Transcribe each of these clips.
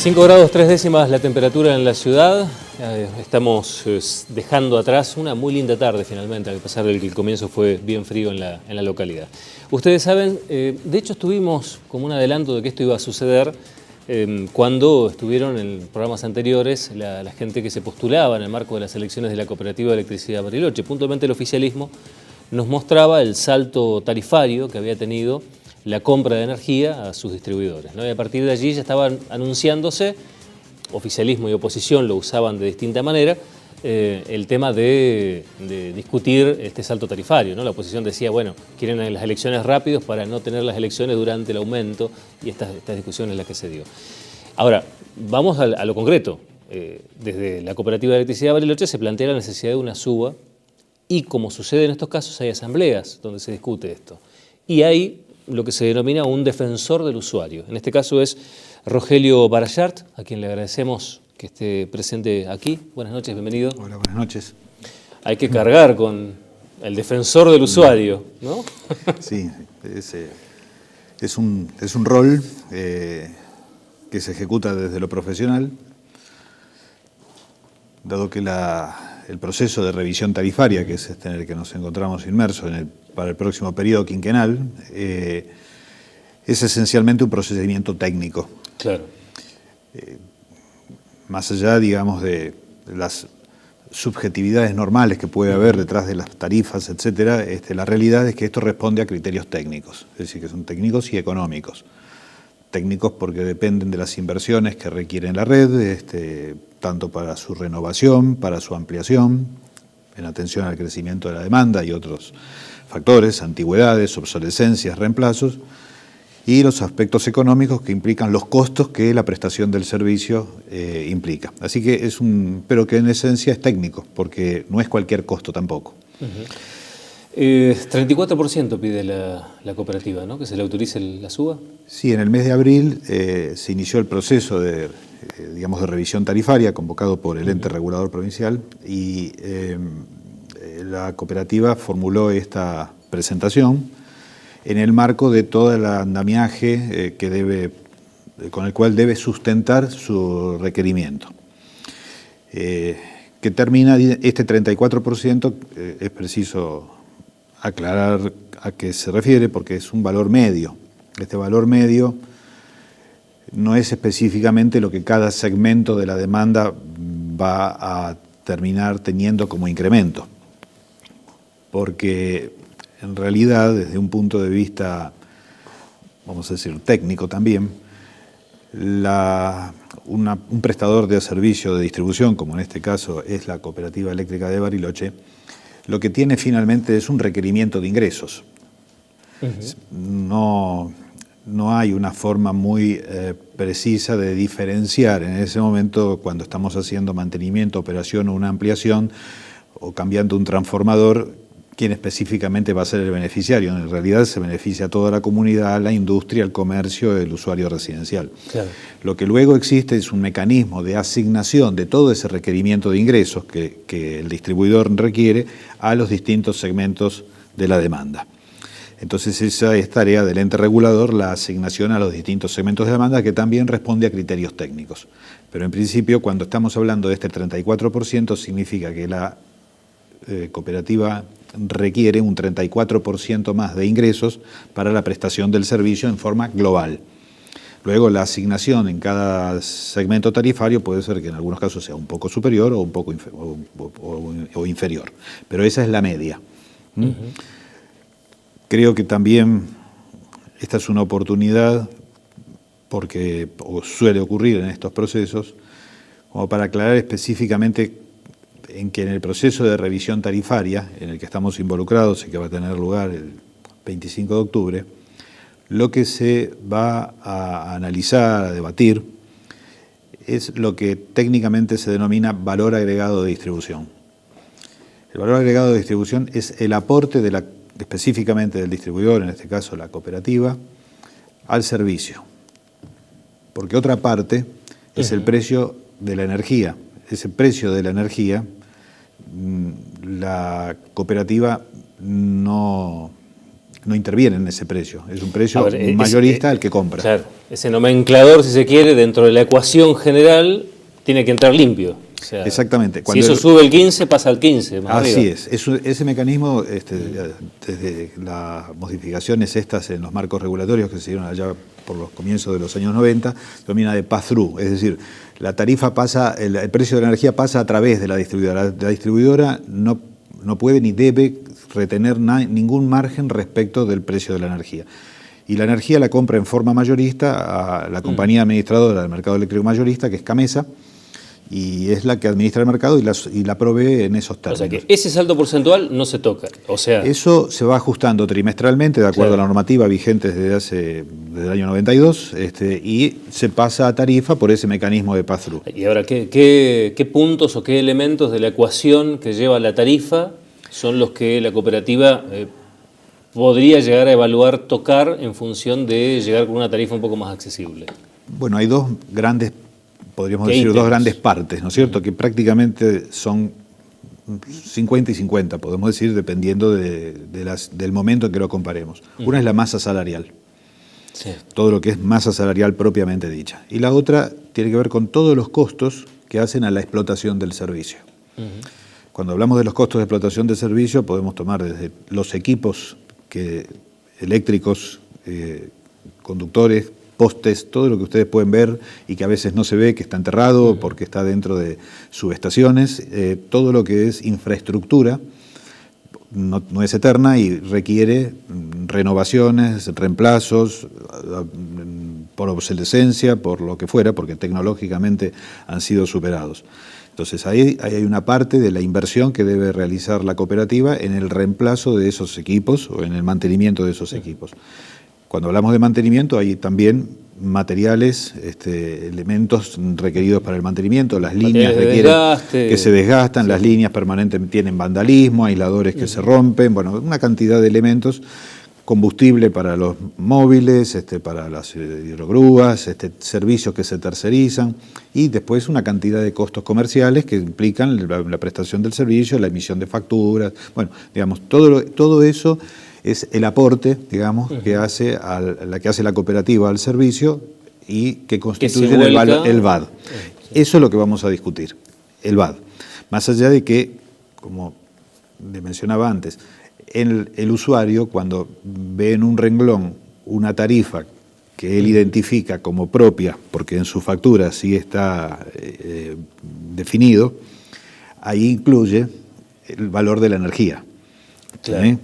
5 grados 3 décimas la temperatura en la ciudad. Estamos dejando atrás una muy linda tarde finalmente, a pesar de que el comienzo fue bien frío en la localidad. Ustedes saben, de hecho estuvimos como un adelanto de que esto iba a suceder cuando estuvieron en programas anteriores la gente que se postulaba en el marco de las elecciones de la Cooperativa de Electricidad Bariloche. Puntualmente el oficialismo nos mostraba el salto tarifario que había tenido la compra de energía a sus distribuidores, ¿no? Y a partir de allí ya estaban anunciándose, oficialismo y oposición lo usaban de distinta manera, el tema de discutir este salto tarifario, ¿no? La oposición decía, bueno, quieren las elecciones rápidos para no tener las elecciones durante el aumento, y esta discusión es la que se dio. Ahora, vamos a lo concreto. Desde la Cooperativa de Electricidad Bariloche se plantea la necesidad de una suba, y como sucede en estos casos, hay asambleas donde se discute esto. Y hay lo que se denomina un defensor del usuario. En este caso es Rogelio Barayart, a quien le agradecemos que esté presente aquí. Buenas noches, bienvenido. Hola, buenas noches. Hay que cargar con el defensor del usuario, ¿no? Sí, es un rol que se ejecuta desde lo profesional, dado que el proceso de revisión tarifaria, que es en el que nos encontramos inmersos para el próximo periodo quinquenal, es esencialmente un procedimiento técnico. Claro. Más allá, digamos, de las subjetividades normales que puede haber detrás de las tarifas, etcétera, la realidad es que esto responde a criterios técnicos, es decir, que son técnicos y económicos. Técnicos porque dependen de las inversiones que requiere la red, tanto para su renovación, para su ampliación, en atención al crecimiento de la demanda y otros factores, antigüedades, obsolescencias, reemplazos, y los aspectos económicos que implican los costos que la prestación del servicio implica. Así que pero que en esencia es técnico, porque no es cualquier costo tampoco. 34% pide la cooperativa, ¿no? Que se le autorice la suba. Sí, en el mes de abril se inició el proceso de revisión tarifaria convocado por el ente regulador provincial, y la cooperativa formuló esta presentación en el marco de todo el andamiaje con el cual debe sustentar su requerimiento. Que termina este 34%, es preciso aclarar a qué se refiere porque es un valor medio. Este valor medio no es específicamente lo que cada segmento de la demanda va a terminar teniendo como incremento, porque en realidad, desde un punto de vista, vamos a decir, técnico también, un prestador de servicio de distribución, como en este caso es la Cooperativa Eléctrica de Bariloche, lo que tiene finalmente es un requerimiento de ingresos. No hay una forma muy precisa de diferenciar en ese momento, cuando estamos haciendo mantenimiento, operación o una ampliación, o cambiando un transformador, quién específicamente va a ser el beneficiario. En realidad se beneficia a toda la comunidad, la industria, el comercio, el usuario residencial. Claro. Lo que luego existe es un mecanismo de asignación de todo ese requerimiento de ingresos que el distribuidor requiere a los distintos segmentos de la demanda. Entonces esa es tarea del ente regulador, la asignación a los distintos segmentos de demanda, que también responde a criterios técnicos. Pero en principio, cuando estamos hablando de este 34%, significa que la cooperativa requiere un 34% más de ingresos para la prestación del servicio en forma global. Luego la asignación en cada segmento tarifario puede ser que en algunos casos sea un poco superior o un poco inferior, pero esa es la media. Creo que también esta es una oportunidad, porque suele ocurrir en estos procesos, como para aclarar específicamente en que en el proceso de revisión tarifaria en el que estamos involucrados y que va a tener lugar el 25 de octubre, lo que se va a analizar, a debatir, es lo que técnicamente se denomina valor agregado de distribución. El valor agregado de distribución es el aporte específicamente del distribuidor, en este caso la cooperativa, al servicio. Porque otra parte es el precio de la energía. Ese precio de la energía, la cooperativa no interviene en ese precio. Es un precio mayorista el que compra. Claro, ese nomenclador, si se quiere, dentro de la ecuación general, tiene que entrar limpio. O sea, exactamente. Si eso sube el 15, pasa al 15. Más así arriba. es. Ese mecanismo, desde las modificaciones estas en los marcos regulatorios que se dieron allá por los comienzos de los años 90, se denomina de pass-through. Es decir, la tarifa pasa, el precio de la energía pasa a través de la distribuidora. La distribuidora no puede ni debe retener ningún margen respecto del precio de la energía. Y la energía la compra en forma mayorista a la compañía administradora del mercado eléctrico mayorista, que es CAMESA, y es la que administra el mercado y la provee en esos términos. O sea que ese saldo porcentual no se toca. O sea, eso se va ajustando trimestralmente de acuerdo a la normativa vigente desde el año 92 y se pasa a tarifa por ese mecanismo de pass-through. Y ahora, ¿qué puntos o qué elementos de la ecuación que lleva la tarifa son los que la cooperativa podría llegar a evaluar, tocar en función de llegar con una tarifa un poco más accesible? Bueno, hay dos grandes partes, ¿no es cierto?, que prácticamente son 50 y 50, podemos decir, dependiendo del momento en que lo comparemos. Una es la masa salarial, todo lo que es masa salarial propiamente dicha. Y la otra tiene que ver con todos los costos que hacen a la explotación del servicio. Cuando hablamos de los costos de explotación del servicio, podemos tomar desde los equipos eléctricos, conductores, postes, todo lo que ustedes pueden ver y que a veces no se ve, que está enterrado porque está dentro de subestaciones, todo lo que es infraestructura no es eterna y requiere renovaciones, reemplazos, por obsolescencia, por lo que fuera, porque tecnológicamente han sido superados. Entonces ahí hay una parte de la inversión que debe realizar la cooperativa en el reemplazo de esos equipos o en el mantenimiento de esos equipos. Cuando hablamos de mantenimiento hay también materiales, elementos requeridos para el mantenimiento, las líneas requieren que se desgastan, las líneas permanentemente tienen vandalismo, aisladores que se rompen, bueno, una cantidad de elementos, combustible para los móviles, para las hidrogrúas, servicios que se tercerizan y después una cantidad de costos comerciales que implican la prestación del servicio, la emisión de facturas, bueno, digamos, todo eso es el aporte, digamos, que hace la cooperativa al servicio y que constituye el VAD. Eso es lo que vamos a discutir, el VAD. Más allá de que, como le mencionaba antes, el usuario cuando ve en un renglón una tarifa que él identifica como propia, porque en su factura sí está definido, ahí incluye el valor de la energía. Claro. ¿Sí?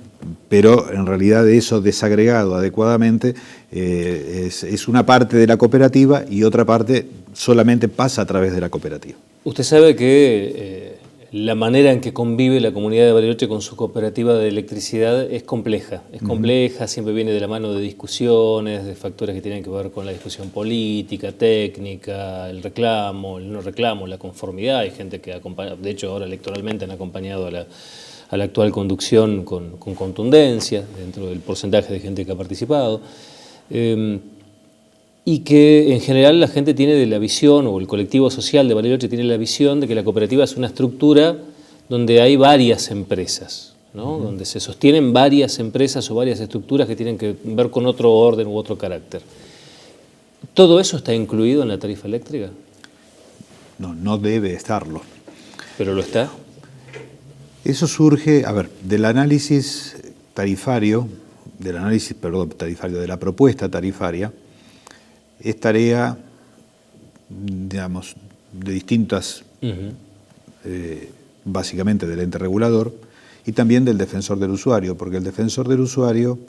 Pero en realidad eso desagregado adecuadamente es una parte de la cooperativa y otra parte solamente pasa a través de la cooperativa. Usted sabe que la manera en que convive la comunidad de Bariloche con su cooperativa de electricidad es compleja. Es compleja, siempre viene de la mano de discusiones, de factores que tienen que ver con la discusión política, técnica, el reclamo, el no reclamo, la conformidad. Hay gente que acompaña, de hecho ahora electoralmente han acompañado a la actual conducción con contundencia, dentro del porcentaje de gente que ha participado, y que en general la gente tiene de la visión, o el colectivo social de Bariloche tiene la visión de que la cooperativa es una estructura donde hay varias empresas, ¿no? Donde se sostienen varias empresas o varias estructuras que tienen que ver con otro orden u otro carácter. ¿Todo eso está incluido en la tarifa eléctrica? No debe estarlo. ¿Pero lo está? Eso surge, del análisis tarifario, de la propuesta tarifaria, es tarea, digamos, de distintas, básicamente del ente regulador y también del defensor del usuario, porque el defensor del usuario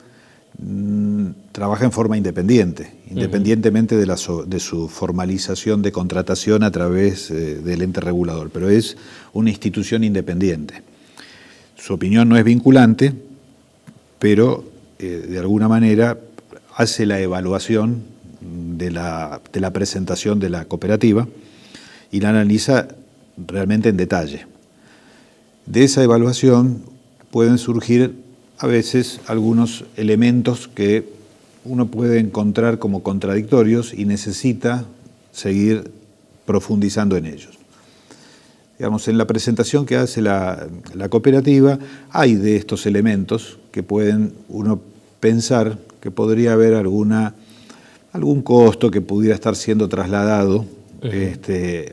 trabaja en forma independiente, independientemente de su formalización de contratación a través del ente regulador, pero es una institución independiente. Su opinión no es vinculante, pero de alguna manera hace la evaluación de la presentación de la cooperativa y la analiza realmente en detalle. De esa evaluación pueden surgir a veces algunos elementos que uno puede encontrar como contradictorios y necesita seguir profundizando en ellos. Digamos, en la presentación que hace la cooperativa hay de estos elementos que pueden uno pensar que podría haber algún costo que pudiera estar siendo trasladado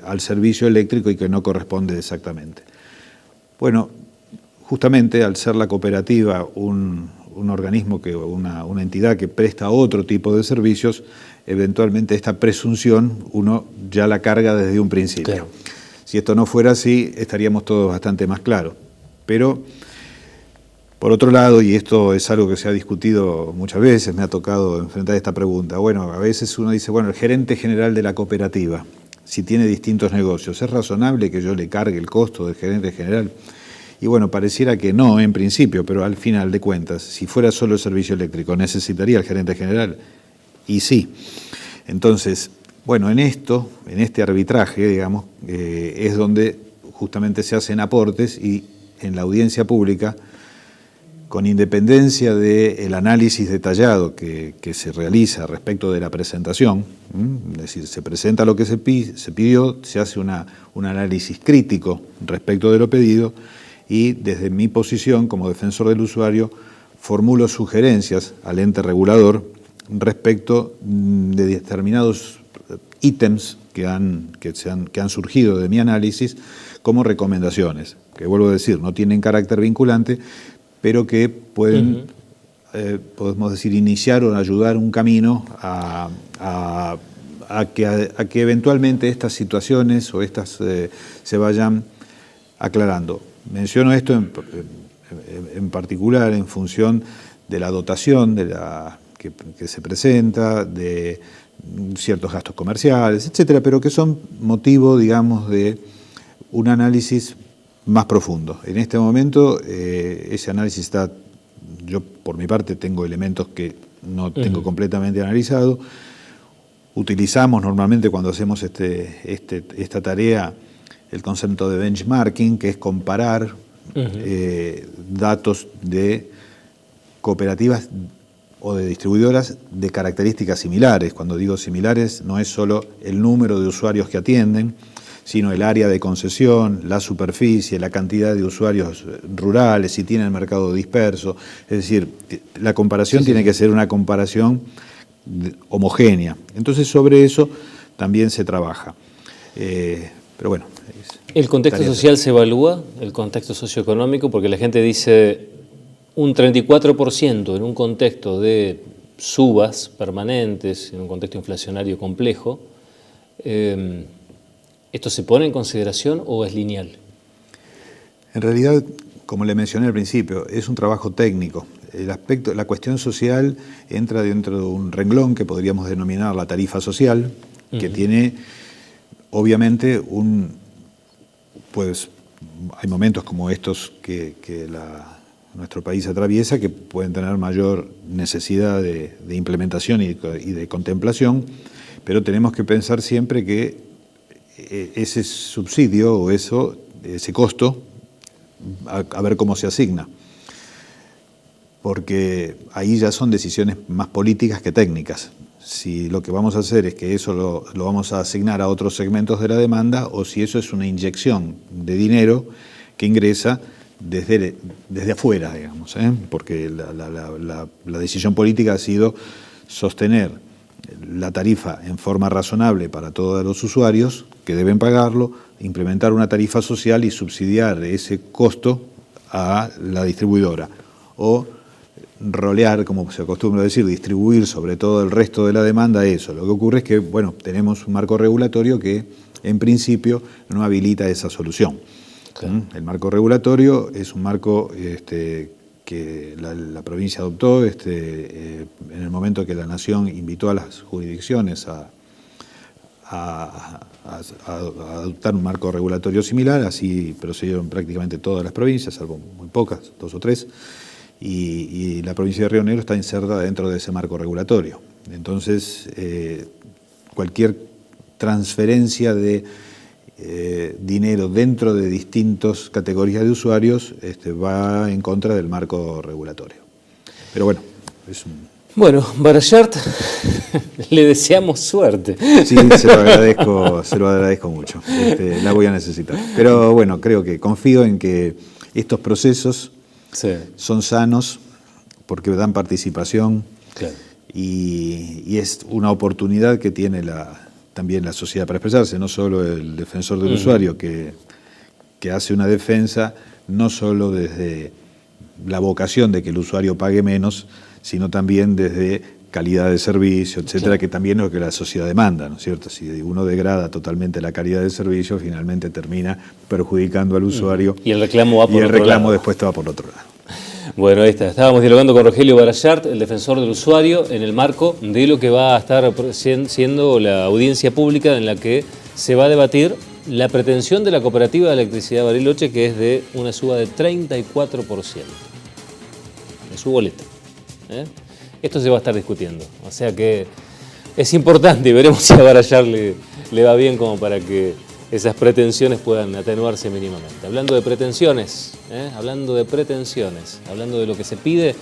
al servicio eléctrico y que no corresponde exactamente. Bueno, justamente al ser la cooperativa un organismo, una entidad que presta otro tipo de servicios, eventualmente esta presunción uno ya la carga desde un principio. Claro. Si esto no fuera así, estaríamos todos bastante más claros. Pero, por otro lado, y esto es algo que se ha discutido muchas veces, me ha tocado enfrentar esta pregunta, bueno, a veces uno dice, bueno, el gerente general de la cooperativa, si tiene distintos negocios, ¿es razonable que yo le cargue el costo del gerente general? Y bueno, pareciera que no en principio, pero al final de cuentas, si fuera solo el servicio eléctrico, ¿necesitaría el gerente general? Y sí. Entonces, bueno, en este arbitraje, digamos, es donde justamente se hacen aportes y en la audiencia pública, con independencia del análisis detallado que se realiza respecto de la presentación, es decir, se presenta lo que se pidió, se hace un análisis crítico respecto de lo pedido y desde mi posición como defensor del usuario formulo sugerencias al ente regulador respecto de determinados ítems que han surgido de mi análisis como recomendaciones, que vuelvo a decir, no tienen carácter vinculante, pero que pueden, podemos decir, iniciar o ayudar un camino a que eventualmente estas situaciones o estas se vayan aclarando. Menciono esto en particular en función de la dotación que se presenta, de ciertos gastos comerciales, etcétera, pero que son motivo, digamos, de un análisis más profundo. En este momento ese análisis está, yo por mi parte tengo elementos que no tengo completamente analizado. Utilizamos normalmente cuando hacemos esta tarea el concepto de benchmarking, que es comparar datos de cooperativas o de distribuidoras de características similares. Cuando digo similares, no es solo el número de usuarios que atienden, sino el área de concesión, la superficie, la cantidad de usuarios rurales, si tienen mercado disperso. Es decir, la comparación tiene que ser una comparación homogénea. Entonces, sobre eso también se trabaja. Pero bueno. ¿El contexto social se evalúa? ¿El contexto socioeconómico? Porque la gente dice un 34% en un contexto de subas permanentes, en un contexto inflacionario complejo. ¿Esto se pone en consideración o es lineal? En realidad, como le mencioné al principio, es un trabajo técnico. La cuestión social entra dentro de un renglón que podríamos denominar la tarifa social, que tiene, obviamente, pues hay momentos como estos que nuestro país atraviesa que pueden tener mayor necesidad de implementación y de contemplación, pero tenemos que pensar siempre que ese subsidio o ese costo, a ver cómo se asigna. Porque ahí ya son decisiones más políticas que técnicas. Si lo que vamos a hacer es que eso lo vamos a asignar a otros segmentos de la demanda o si eso es una inyección de dinero que ingresa desde afuera, digamos, porque la decisión política ha sido sostener la tarifa en forma razonable para todos los usuarios que deben pagarlo, implementar una tarifa social y subsidiar ese costo a la distribuidora o rolear, como se acostumbra decir, distribuir sobre todo el resto de la demanda eso. Lo que ocurre es que, bueno, tenemos un marco regulatorio que en principio no habilita esa solución. Claro. El marco regulatorio es un marco que la provincia adoptó en el momento que la Nación invitó a las jurisdicciones a adoptar un marco regulatorio similar. Así procedieron prácticamente todas las provincias, salvo muy pocas, 2 o 3, y la provincia de Río Negro está inserta dentro de ese marco regulatorio. Entonces, cualquier transferencia de dinero dentro de distintas categorías de usuarios va en contra del marco regulatorio. Pero bueno, es un... Bueno, Barayart, le deseamos suerte. Sí, se lo agradezco mucho. La voy a necesitar. Pero bueno, creo que confío en que estos procesos son sanos porque dan participación, claro, y es una oportunidad que tiene también la sociedad para expresarse, no solo el defensor del usuario que hace una defensa no solo desde la vocación de que el usuario pague menos, sino también desde calidad de servicio, etcétera, claro, que también es lo que la sociedad demanda, ¿no es cierto? Si uno degrada totalmente la calidad del servicio, finalmente termina perjudicando al usuario. Y el reclamo va por otro lado. Y el reclamo después va por otro lado. Bueno, ahí está. Estábamos dialogando con Rogelio Barayart, el defensor del usuario, en el marco de lo que va a estar siendo la audiencia pública en la que se va a debatir la pretensión de la Cooperativa de Electricidad Bariloche, que es de una suba de 34% de su boleta. Esto se va a estar discutiendo, o sea que es importante y veremos si a Barayart le va bien como para que esas pretensiones puedan atenuarse mínimamente. Hablando de pretensiones, hablando de lo que se pide,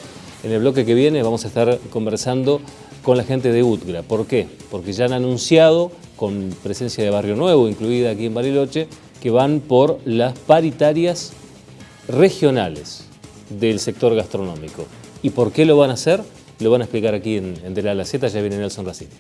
en el bloque que viene vamos a estar conversando con la gente de UTGRA. ¿Por qué? Porque ya han anunciado, con presencia de Barrio Nuevo incluida aquí en Bariloche, que van por las paritarias regionales del sector gastronómico. ¿Y por qué lo van a hacer? Lo van a explicar aquí en De la A a la Z, ya viene Nelson Racine.